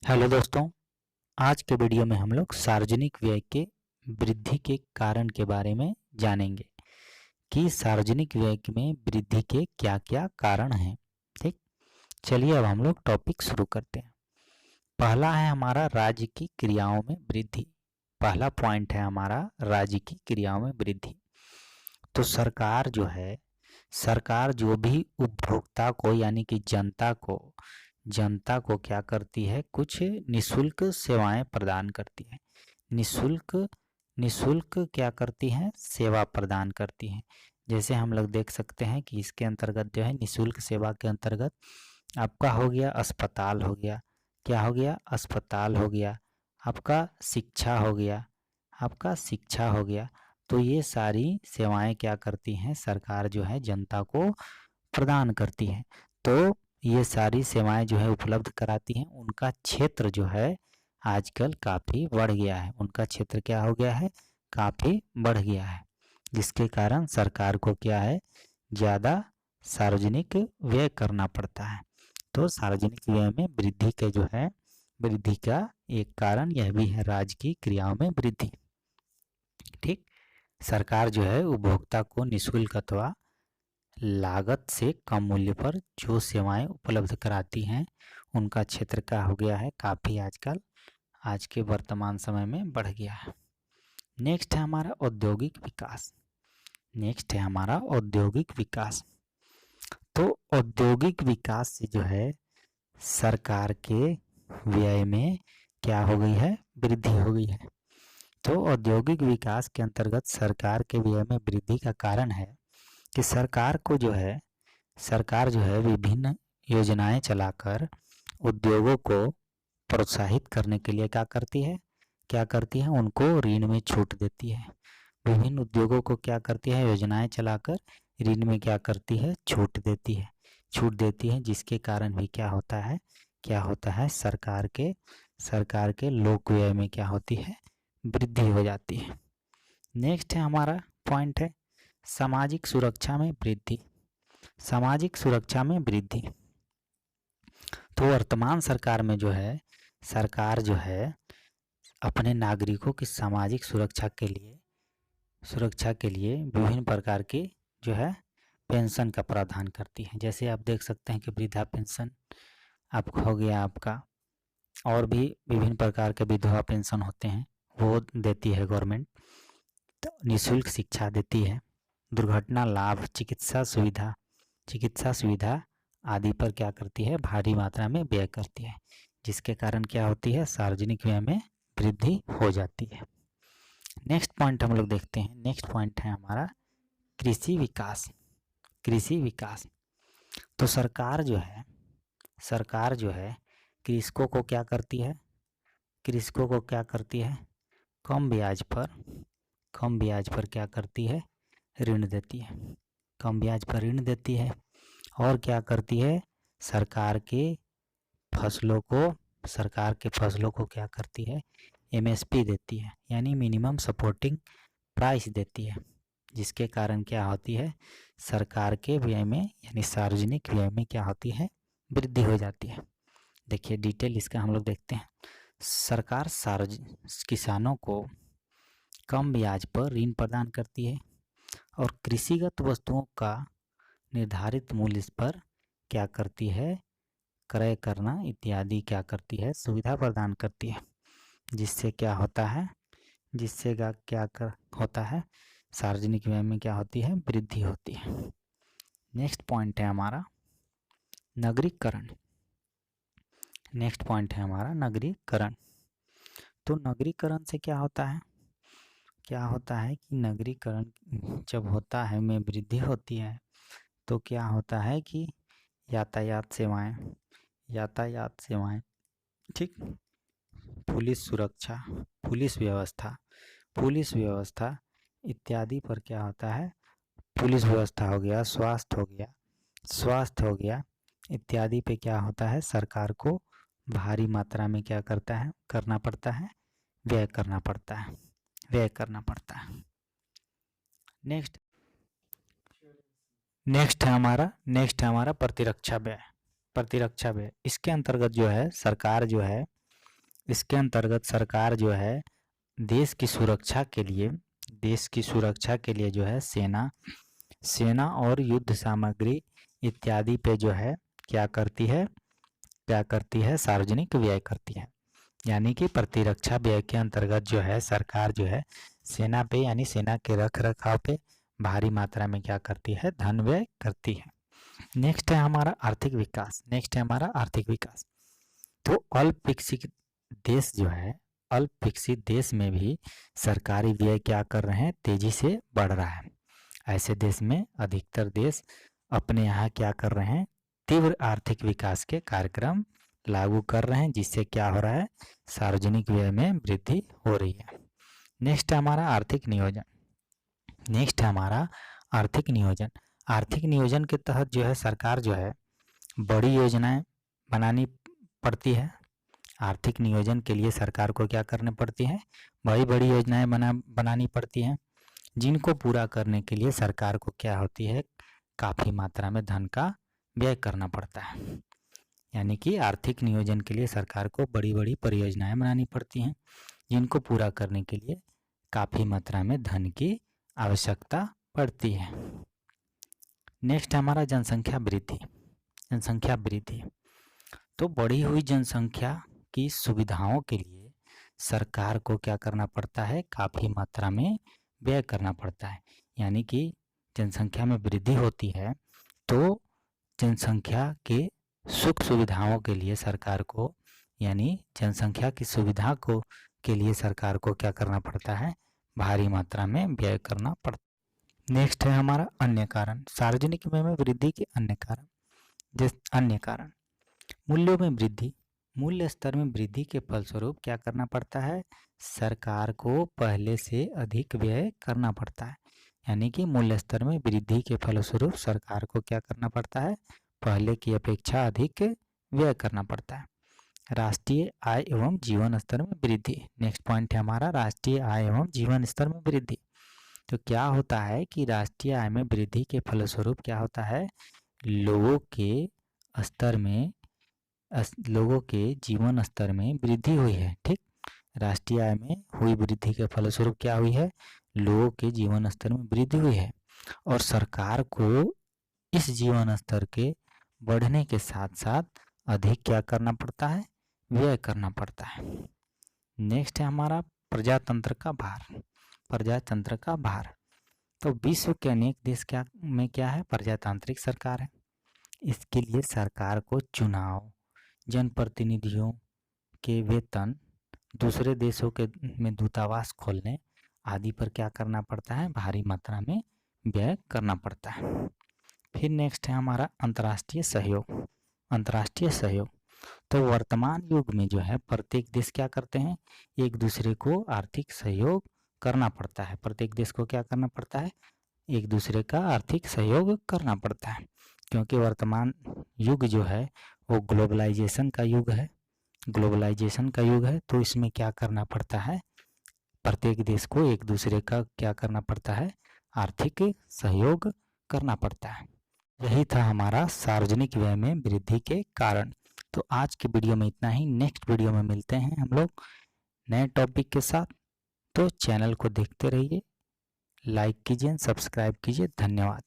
Hello दोस्तों, आज के वीडियो में हम लोग सार्वजनिक व्यय के वृद्धि के कारण के बारे में जानेंगे कि सार्वजनिक व्यय में वृद्धि के क्या-क्या कारण हैं। ठीक, चलिए अब हम लोग टॉपिक शुरू करते हैं। पहला है हमारा राज्य की क्रियाओं में वृद्धि। पहला पॉइंट है हमारा राज्य की क्रियाओं में वृद्धि। तो सरकार जो भी उपभोक्ता को यानी कि जनता को क्या करती है, कुछ निःशुल्क सेवाएं प्रदान करती है। निःशुल्क निःशुल्क क्या करती हैं, सेवा प्रदान करती हैं। जैसे हम लोग देख सकते हैं कि इसके अंतर्गत जो है निःशुल्क सेवा के अंतर्गत आपका हो गया अस्पताल हो गया, क्या हो गया, अस्पताल हो गया, आपका शिक्षा हो गया, तो ये सारी सेवाएं क्या करती हैं, सरकार जो है जनता को प्रदान करती है। तो ये सारी सेवाएं जो है उपलब्ध कराती हैं। उनका क्षेत्र जो है आजकल काफ़ी बढ़ गया है, उनका क्षेत्र क्या हो गया है, काफ़ी बढ़ गया है, जिसके कारण सरकार को क्या है, ज़्यादा सार्वजनिक व्यय करना पड़ता है। तो सार्वजनिक व्यय में वृद्धि के जो है वृद्धि का एक कारण यह भी है, राज्य की क्रियाओं में वृद्धि। ठीक, सरकार जो है उपभोक्ता को निःशुल्क अथवा लागत से कम मूल्य पर जो सेवाएं उपलब्ध कराती हैं, उनका क्षेत्र क्या हो गया है, काफ़ी आजकल आज के वर्तमान समय में बढ़ गया है। नेक्स्ट है हमारा औद्योगिक विकास। तो औद्योगिक विकास से जो है सरकार के व्यय में क्या हो गई है, वृद्धि हो गई है। तो औद्योगिक विकास के अंतर्गत सरकार के व्यय में वृद्धि का कारण है कि सरकार जो है विभिन्न योजनाएं चलाकर उद्योगों को प्रोत्साहित करने के लिए क्या करती है, उनको ऋण में छूट देती है। विभिन्न उद्योगों को क्या करती है, योजनाएं चलाकर ऋण में क्या करती है, छूट देती है, जिसके कारण भी क्या होता है, सरकार के लोक व्यय में क्या होती है, वृद्धि हो जाती है। नेक्स्ट है हमारा पॉइंट है सामाजिक सुरक्षा में वृद्धि। तो वर्तमान सरकार में सरकार जो है अपने नागरिकों की सामाजिक सुरक्षा के लिए विभिन्न प्रकार की जो है पेंशन का प्रावधान करती है। जैसे आप देख सकते हैं कि वृद्धा पेंशन आपको हो गया आपका, और भी विभिन्न प्रकार के विधवा पेंशन होते हैं, वो देती है गवर्नमेंट। तो निःशुल्क शिक्षा देती है, दुर्घटना लाभ, चिकित्सा सुविधा आदि पर क्या करती है, भारी मात्रा में व्यय करती है, जिसके कारण क्या होती है, सार्वजनिक व्यय में वृद्धि हो जाती है। नेक्स्ट पॉइंट हम लोग देखते हैं। नेक्स्ट पॉइंट है हमारा कृषि विकास। तो सरकार जो है कृषकों को क्या करती है, कम ब्याज पर क्या करती है, ऋण देती है। और क्या करती है, सरकार के फसलों को क्या करती है, एमएसपी देती है, यानी मिनिमम सपोर्टिंग प्राइस देती है, जिसके कारण क्या होती है, सरकार के व्यय में यानी सार्वजनिक व्यय में क्या होती है, वृद्धि हो जाती है। देखिए डिटेल इसका हम लोग देखते हैं। सरकार किसानों को कम ब्याज पर ऋण प्रदान करती है और कृषिगत वस्तुओं का निर्धारित मूल्य पर क्या करती है, क्रय करना इत्यादि क्या करती है, सुविधा प्रदान करती है, जिससे क्या होता है, सार्वजनिक व्यय में क्या होती है, वृद्धि होती है। नेक्स्ट पॉइंट है हमारा नगरीकरण। तो नगरीकरण से क्या होता है कि नगरीकरण जब होता है में वृद्धि होती है, तो क्या होता है कि यातायात सेवाएं, ठीक, पुलिस व्यवस्था इत्यादि पर क्या होता है, पुलिस व्यवस्था हो गया, स्वास्थ्य हो गया इत्यादि पे क्या होता है, सरकार को भारी मात्रा में क्या करना पड़ता है, व्यय करना पड़ता है। नेक्स्ट है हमारा प्रतिरक्षा व्यय। इसके अंतर्गत जो है सरकार जो है इसके अंतर्गत सरकार जो है देश की सुरक्षा के लिए जो है सेना और युद्ध सामग्री इत्यादि पे जो है क्या करती है सार्वजनिक व्यय करती है। यानी कि प्रतिरक्षा व्यय के अंतर्गत जो है सरकार जो है सेना पे यानी सेना के रख रखाव पे भारी मात्रा में क्या करती है, धन व्यय करती है। नेक्स्ट है हमारा आर्थिक विकास। तो अल्प विकसित देश में भी सरकारी व्यय क्या कर रहे हैं, तेजी से बढ़ रहा है। ऐसे देश में अधिकतर देश अपने यहाँ क्या कर रहे हैं, तीव्र आर्थिक विकास के कार्यक्रम लागू कर रहे हैं, जिससे क्या हो रहा है, सार्वजनिक व्यय में वृद्धि हो रही है। नेक्स्ट है हमारा आर्थिक नियोजन। आर्थिक नियोजन के तहत जो है सरकार जो है बड़ी योजनाएं बनानी पड़ती है। आर्थिक नियोजन के लिए सरकार को क्या करनी पड़ती है, बड़ी बड़ी योजनाएं बनानी पड़ती हैं, जिनको पूरा करने के लिए सरकार को क्या होती है, काफ़ी मात्रा में धन का व्यय करना पड़ता है। यानी कि आर्थिक नियोजन के लिए सरकार को बड़ी बड़ी परियोजनाएं बनानी पड़ती हैं, जिनको पूरा करने के लिए काफ़ी मात्रा में धन की आवश्यकता पड़ती है। नेक्स्ट हमारा जनसंख्या वृद्धि। तो बढ़ी हुई जनसंख्या की सुविधाओं के लिए सरकार को क्या करना पड़ता है, काफ़ी मात्रा में व्यय करना पड़ता है। यानी कि जनसंख्या में वृद्धि होती है तो जनसंख्या के सुख सुविधाओं के लिए सरकार को, यानी जनसंख्या की सुविधा के लिए सरकार को क्या करना पड़ता है, भारी मात्रा में व्यय करना पड़ता है। नेक्स्ट है हमारा अन्य कारण, सार्वजनिक व्यय में वृद्धि के अन्य कारण। मूल्य स्तर में वृद्धि के फलस्वरूप क्या करना पड़ता है, सरकार को पहले से अधिक व्यय करना पड़ता है। यानी कि मूल्य स्तर में वृद्धि के फलस्वरूप सरकार को क्या करना पड़ता है, पहले की अपेक्षा अधिक व्यय करना पड़ता है। राष्ट्रीय आय एवं जीवन स्तर में वृद्धि। नेक्स्ट पॉइंट है हमारा राष्ट्रीय आय एवं जीवन स्तर में वृद्धि। तो क्या होता है कि राष्ट्रीय आय में वृद्धि के फलस्वरूप क्या होता है, लोगों के जीवन स्तर में वृद्धि हुई है। ठीक, राष्ट्रीय आय में हुई वृद्धि के फलस्वरूप क्या हुई है, लोगों के जीवन स्तर में वृद्धि हुई है और सरकार को इस जीवन स्तर के बढ़ने के साथ साथ अधिक क्या करना पड़ता है, व्यय करना पड़ता है। नेक्स्ट है हमारा प्रजातंत्र का भार। तो विश्व के अनेक देश में क्या है, प्रजातांत्रिक सरकार है। इसके लिए सरकार को चुनाव, जनप्रतिनिधियों के वेतन, दूसरे देशों में दूतावास खोलने आदि पर क्या करना पड़ता है, भारी मात्रा में व्यय करना पड़ता है। फिर नेक्स्ट है हमारा अंतर्राष्ट्रीय सहयोग। तो वर्तमान युग में जो है प्रत्येक देश क्या करते हैं, एक दूसरे को आर्थिक सहयोग करना पड़ता है। प्रत्येक देश को क्या करना पड़ता है, एक दूसरे का आर्थिक सहयोग करना पड़ता है, क्योंकि वर्तमान युग जो है वो ग्लोबलाइजेशन का युग है। तो इसमें क्या करना पड़ता है, प्रत्येक देश को एक दूसरे का क्या करना पड़ता है, आर्थिक सहयोग करना पड़ता है। यही था हमारा सार्वजनिक व्यय में वृद्धि के कारण। तो आज की वीडियो में इतना ही। नेक्स्ट वीडियो में मिलते हैं हम लोग नए टॉपिक के साथ। तो चैनल को देखते रहिए, लाइक कीजिए, सब्सक्राइब कीजिए। धन्यवाद।